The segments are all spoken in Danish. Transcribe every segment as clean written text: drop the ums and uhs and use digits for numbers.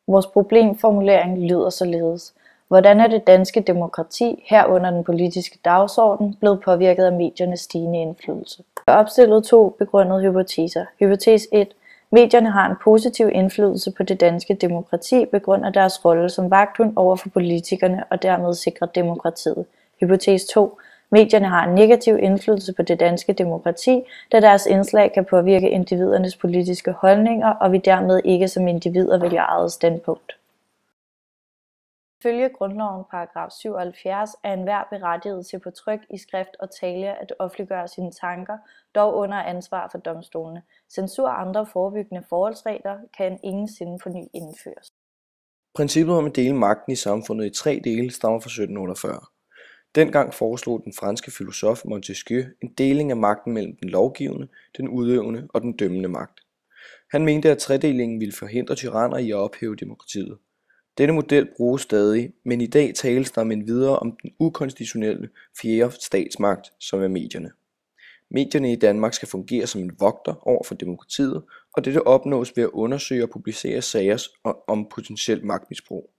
Vores problemformulering lyder således: Hvordan er det danske demokrati, herunder den politiske dagsorden, blevet påvirket af mediernes stigende indflydelse? Der er opstillet 2 begrundede hypoteser. Hypotese 1. Medierne har en positiv indflydelse på det danske demokrati på grund af deres rolle som vagthund over for politikerne og dermed sikrer demokratiet. Hypotese 2. Medierne har en negativ indflydelse på det danske demokrati, da deres indslag kan påvirke individernes politiske holdninger, og vi dermed ikke som individer vælger eget standpunkt. Ifølge grundloven paragraf 77 er enhver berettiget til på tryk, i skrift og tale at offentliggøre sine tanker, dog under ansvar for domstolene. Censur og andre forebyggende forholdsregler kan ingensinde på ny indføres. Princippet om at dele magten i samfundet i 3 dele stammer fra 1748. Dengang foreslog den franske filosof Montesquieu en deling af magten mellem den lovgivende, den udøvende og den dømmende magt. Han mente, at tredelingen ville forhindre tyranner i at ophæve demokratiet. Denne model bruges stadig, men i dag tales der videre om den ukonstitutionelle 4. statsmagt, som er medierne. Medierne i Danmark skal fungere som en vogter over for demokratiet, og dette opnås ved at undersøge og publicere sager om potentielt magtmisbrug.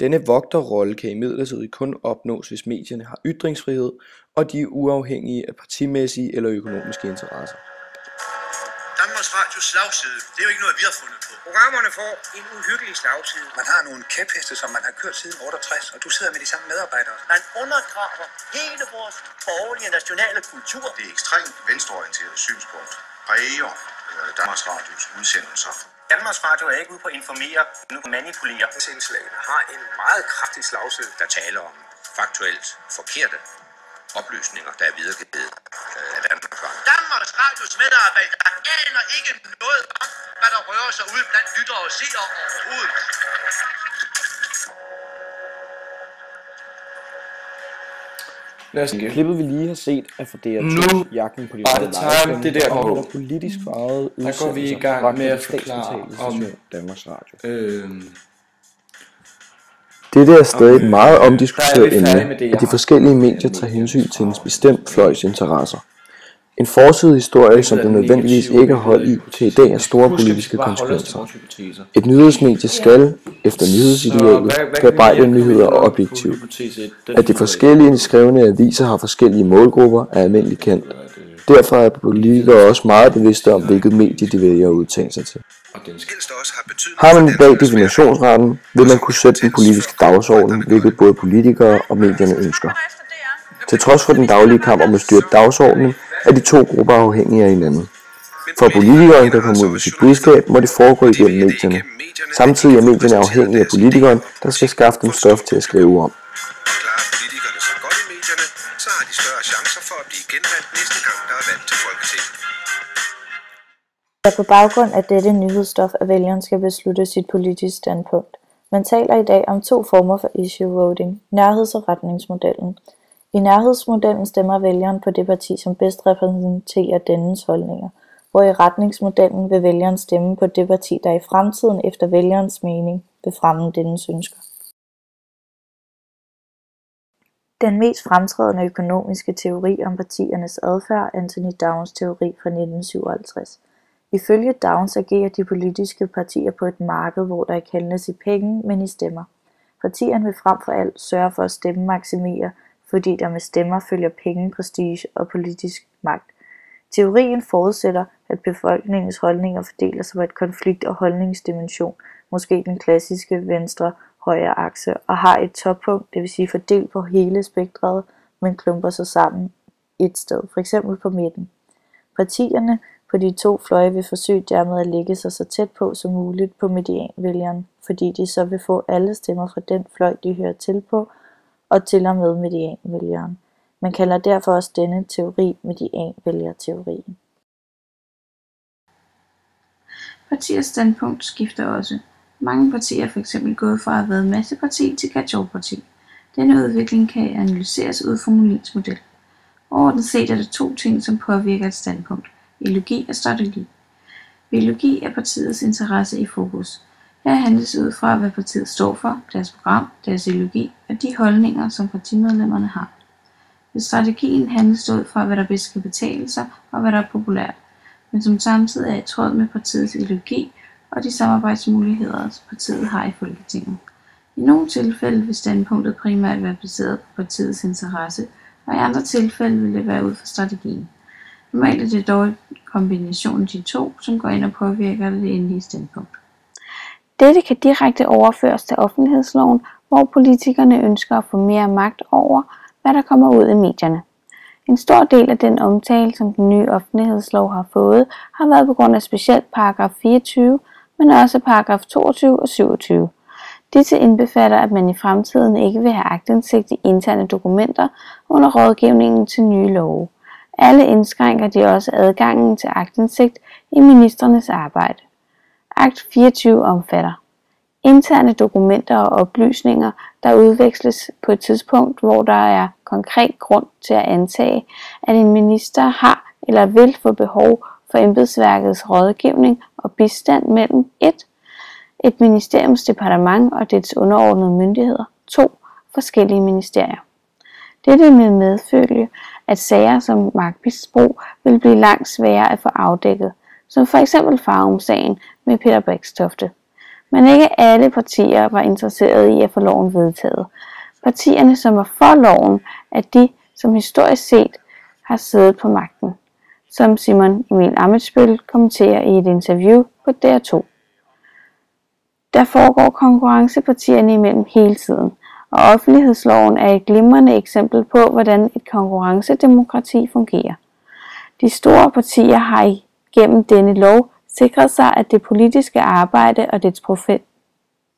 Denne vogterrolle kan imidlertid kun opnås, hvis medierne har ytringsfrihed, og de er uafhængige af partimæssige eller økonomiske interesser. Danmarks Radios slagside, det er jo ikke noget, vi har fundet på. Programmerne får en uhyggelig slagside. Man har nogle kæpheste, som man har kørt siden 68, og du sidder med de samme medarbejdere. Man undergraver hele vores borgerlige nationale kultur. Det ekstremt venstreorienterede synspunkt præger Danmarks Radios udsendelser. Danmarks Radio er ikke ude på at informere, nu på manipulere. Indslagene har en meget kraftig slagside, der taler om faktuelt forkerte oplysninger, der er videregivet af Danmarks Radio. Danmarks Radios medarbejdere aner ikke noget om, hvad der rører sig ude blandt lyttere og seere overhovedet. Klippet vi lige har set er fra DR2's Jagten på de røde time, det der og politisk farvede der går vi i gang med at forklare om Danmarks Radio. Dette er stadig et meget omdiskuteret emne, at de forskellige medier tager hensyn til en bestemt fløjs interesser. En forsidehistorie, som det nødvendigvis ikke har hold i, kan i dag have store politiske konsekvenser. Et nyhedsmedie skal, efter nyhedsidealet, bearbejde nyheder og objektivt. At de forskellige skrevne aviser har forskellige målgrupper, er almindeligt kendt. Derfor er politikere også meget bevidste om, hvilket medie de vælger at udtale sig til. Har man i dag definitionsretten, vil man kunne sætte den politiske dagsorden, hvilket både politikere og medierne ønsker. Til trods for den daglige kamp om at styre dagsordenen, er de 2 grupper afhængige af hinanden. For politikeren kan komme ud med sit budskab, må det foregå igennem medierne. Samtidig er medierne afhængige af politikeren, der skal skaffe dem stof til at skrive om. Klarer politikerne sig godt i medierne, så har de større chancer for at blive genvalgt næste gang, der er valg til Folketinget. På baggrund af dette nyhedsstof, at vælgeren skal beslutte sit politiske standpunkt. Man taler i dag om 2 former for issue voting, nærheds- og retningsmodellen. I nærhedsmodellen stemmer vælgeren på det parti, som bedst repræsenterer dennes holdninger, hvor i retningsmodellen vil vælgeren stemme på det parti, der i fremtiden efter vælgerens mening vil fremme dennes ønsker. Den mest fremtrædende økonomiske teori om partiernes adfærd er Anthony Downs teori fra 1957. Ifølge Downs agerer de politiske partier på et marked, hvor der ikke handles i penge, men i stemmer. Partierne vil frem for alt sørge for at stemme maksimere, fordi der med stemmer følger penge, prestige og politisk magt. Teorien forudsætter, at befolkningens holdninger fordeler sig på et konflikt- og holdningsdimension, måske den klassiske venstre-højre akse, og har et toppunkt, det vil sige fordelt på hele spektret, men klumper sig sammen et sted, f.eks. på midten. Partierne på de 2 fløje vil forsøge dermed at lægge sig så tæt på som muligt på medianvælgeren, fordi de så vil få alle stemmer fra den fløj, de hører til på, og til og med medianvælgeren. Man kalder derfor også denne teori medianvælgerteorien. Partiers standpunkt skifter også. Mange partier er f.eks. gået fra at have været masseparti til catch-all-parti. Denne udvikling kan analyseres ud fra Molins model. Overordnet set er der 2 ting, som påvirker et standpunkt: ideologi og strategi. Ved ideologi er partiets interesse i fokus. Her handles ud fra, hvad partiet står for, deres program, deres ideologi og de holdninger, som partimedlemmerne har. Ved strategien handles det ud fra, hvad der bedst kan betale sig og hvad der er populært, men som samtidig er i tråd med partiets ideologi og de samarbejdsmuligheder, partiet har i Folketinget. I nogle tilfælde vil standpunktet primært være baseret på partiets interesse, og i andre tilfælde vil det være ud fra strategien. Normalt er det dog kombinationen af de to, som går ind og påvirker det endelige standpunkt. Dette kan direkte overføres til offentlighedsloven, hvor politikerne ønsker at få mere magt over, hvad der kommer ud i medierne. En stor del af den omtale, som den nye offentlighedslov har fået, har været på grund af specielt paragraf 24, men også paragraf 22 og 27. Disse indbefatter, at man i fremtiden ikke vil have aktindsigt i interne dokumenter under rådgivningen til nye love. Alle indskrænker de også adgangen til aktindsigt i ministrenes arbejde. Akt 24 omfatter interne dokumenter og oplysninger, der udveksles på et tidspunkt, hvor der er konkret grund til at antage, at en minister har eller vil få behov for embedsværkets rådgivning og bistand mellem 1. Et ministeriums departement og dets underordnede myndigheder, 2. Forskellige ministerier. Dette vil medføre, at sager som magtmisbrug vil blive langt sværere at få afdækket, som for eksempel Farum-sagen med Peter Brixtofte. Men ikke alle partier var interesserede i at få loven vedtaget. Partierne, som var for loven, er de, som historisk set har siddet på magten, som Simon Emil Ammitzbøll kommenterer i et interview på DR2. Der foregår konkurrence partierne imellem hele tiden, og offentlighedsloven er et glimrende eksempel på, hvordan et konkurrencedemokrati fungerer. De store partier har gennem denne lov sikret sig, at det politiske arbejde og dets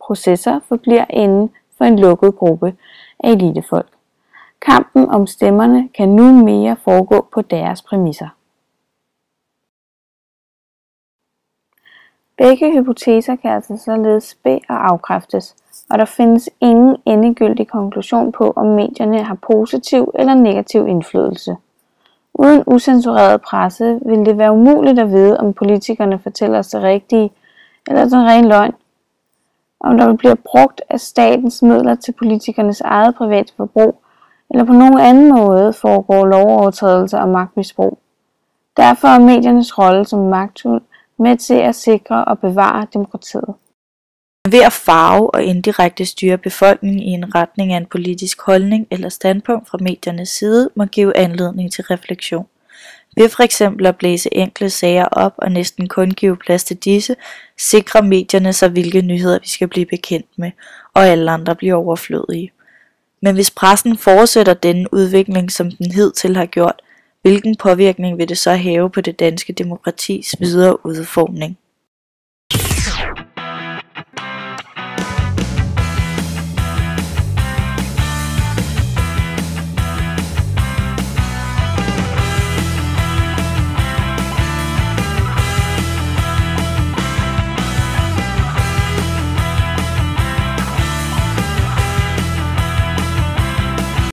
processer forbliver inden for en lukket gruppe af elitefolk. Kampen om stemmerne kan nu mere foregå på deres præmisser. Begge hypoteser kan altså således be- og afkræftes, og der findes ingen endegyldig konklusion på, om medierne har positiv eller negativ indflydelse. Uden ucensureret presse vil det være umuligt at vide, om politikerne fortæller os det rigtige eller den rene løgn. Om der bliver brugt af statens midler til politikernes eget private forbrug, eller på nogen anden måde foregår lovovertrædelser og magtmisbrug. Derfor er mediernes rolle som magthund med til at sikre og bevare demokratiet. Ved at farve og indirekte styre befolkningen i en retning af en politisk holdning eller standpunkt fra mediernes side må give anledning til refleksion. Ved for eksempel at blæse enkle sager op og næsten kun give plads til disse, sikrer medierne sig, hvilke nyheder vi skal blive bekendt med, og alle andre bliver overflødige. Men hvis pressen fortsætter denne udvikling, som den hidtil har gjort, hvilken påvirkning vil det så have på det danske demokratis videre udformning?